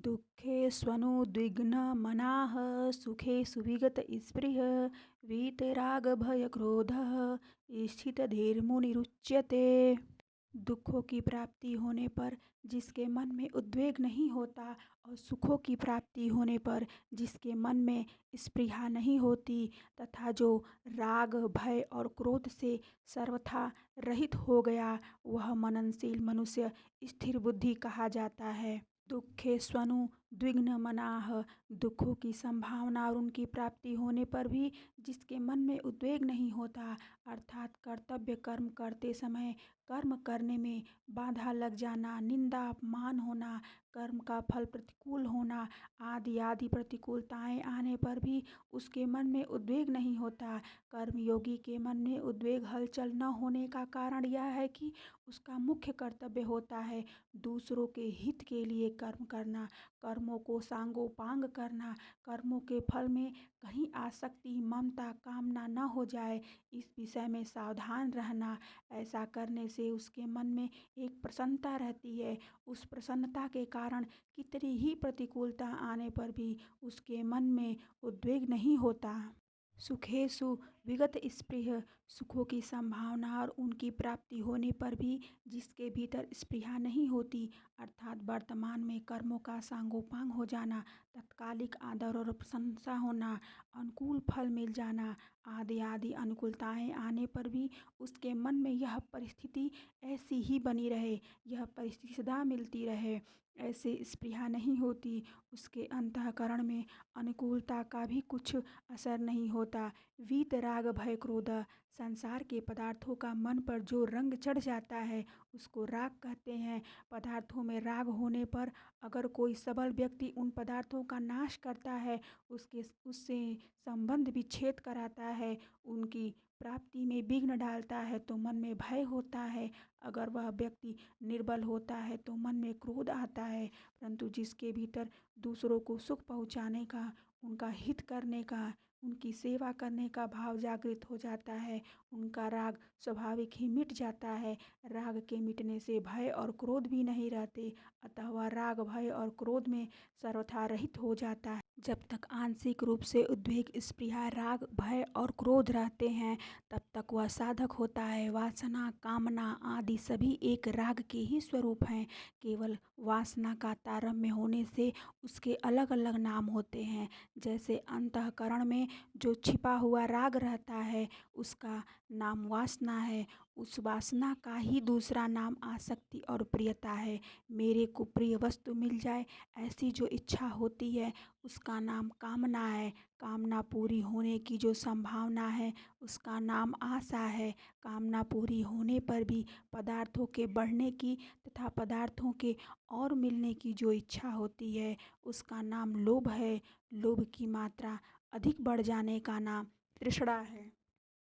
दुःखेष्वनुद्विग्नमनाः सुखेषु विगतस्पृहः वीतरागभयक्रोधः स्थितधीर्मुनिरुच्यते। दुखों की प्राप्ति होने पर जिसके मन में उद्वेग नहीं होता और सुखों की प्राप्ति होने पर जिसके मन में स्पृहा नहीं होती तथा जो राग भय और क्रोध से सर्वथा रहित हो गया वह मननशील मनुष्य स्थिर बुद्धि कहा जाता है। दुःखेष्वनुद्विग्न मनाः दुखों की संभावना और उनकी प्राप्ति होने पर भी जिसके मन में उद्वेग नहीं होता अर्थात कर्तव्य कर्म करते समय कर्म करने में बाधा लग जाना, निंदा अपमान होना, कर्म का फल प्रतिकूल होना आदि आदि प्रतिकूलताएं आने पर भी उसके मन में उद्वेग नहीं होता। कर्मयोगी के मन में उद्वेग हलचल न होने का कारण यह है कि उसका मुख्य कर्तव्य होता है दूसरों के हित के लिए कर्म करना, कर्मों को सांगोपांग करना, कर्मों के फल में कहीं आसक्ति ममता कामना न हो जाए इस विषय में सावधान रहना। ऐसा करने से उसके मन में एक प्रसन्नता रहती है। उस प्रसन्नता के कारण कितनी ही प्रतिकूलता आने पर भी उसके मन में उद्वेग नहीं होता। सुखेषु विगत स्पृह सुखों की संभावना और उनकी प्राप्ति होने पर भी जिसके भीतर स्पृहा नहीं होती अर्थात वर्तमान में कर्मों का सांगोपांग हो जाना, तत्कालिक आदर और प्रशंसा होना, अनुकूल फल मिल जाना आदि आदि अनुकूलताएं आने पर भी उसके मन में यह परिस्थिति ऐसी ही बनी रहे, यह परिस्थिति सदा मिलती रहे, ऐसे स्पृहा नहीं होती। उसके अंतःकरण में अनुकूलता का भी कुछ असर नहीं होता। वीतराग भय क्रोध संसार के पदार्थों का मन पर जो रंग चढ़ जाता है उसको राग कहते हैं। पदार्थों में राग होने पर अगर कोई सबल व्यक्ति उन पदार्थों का नाश करता है उससे संबंध विच्छेद कराता है उनकी प्राप्ति में विघ्न डालता है तो मन में भय होता है। अगर वह व्यक्ति निर्बल होता है तो मन में क्रोध आता है। परंतु जिसके भीतर दूसरों को सुख पहुँचाने का उनका हित करने का उनकी सेवा करने का भाव जागृत हो जाता है उनका राग स्वाभाविक ही मिट जाता है। राग के मिटने से भय और क्रोध भी नहीं रहते अतः वह राग भय और क्रोध में सर्वथा रहित हो जाता है। जब तक आंशिक रूप से उद्वेग स्पृहा राग भय और क्रोध रहते हैं तब तक वह साधक होता है। वासना कामना आदि सभी एक राग के ही स्वरूप हैं। केवल वासना का तारतम्य होने से उसके अलग अलग नाम होते हैं। जैसे अंतःकरण में जो छिपा हुआ राग रहता है उसका नाम वासना है, उस वासना का ही दूसरा नाम आसक्ति और प्रियता है। मेरे को प्रिय वस्तु मिल जाए ऐसी जो इच्छा होती है उसका नाम कामना है। कामना पूरी होने की जो संभावना है उसका नाम आशा है। कामना पूरी होने पर भी पदार्थों के बढ़ने की तथा पदार्थों के और मिलने की जो इच्छा होती है उसका नाम लोभ है। लोभ की मात्रा अधिक बढ़ जाने का नाम तृष्णा है।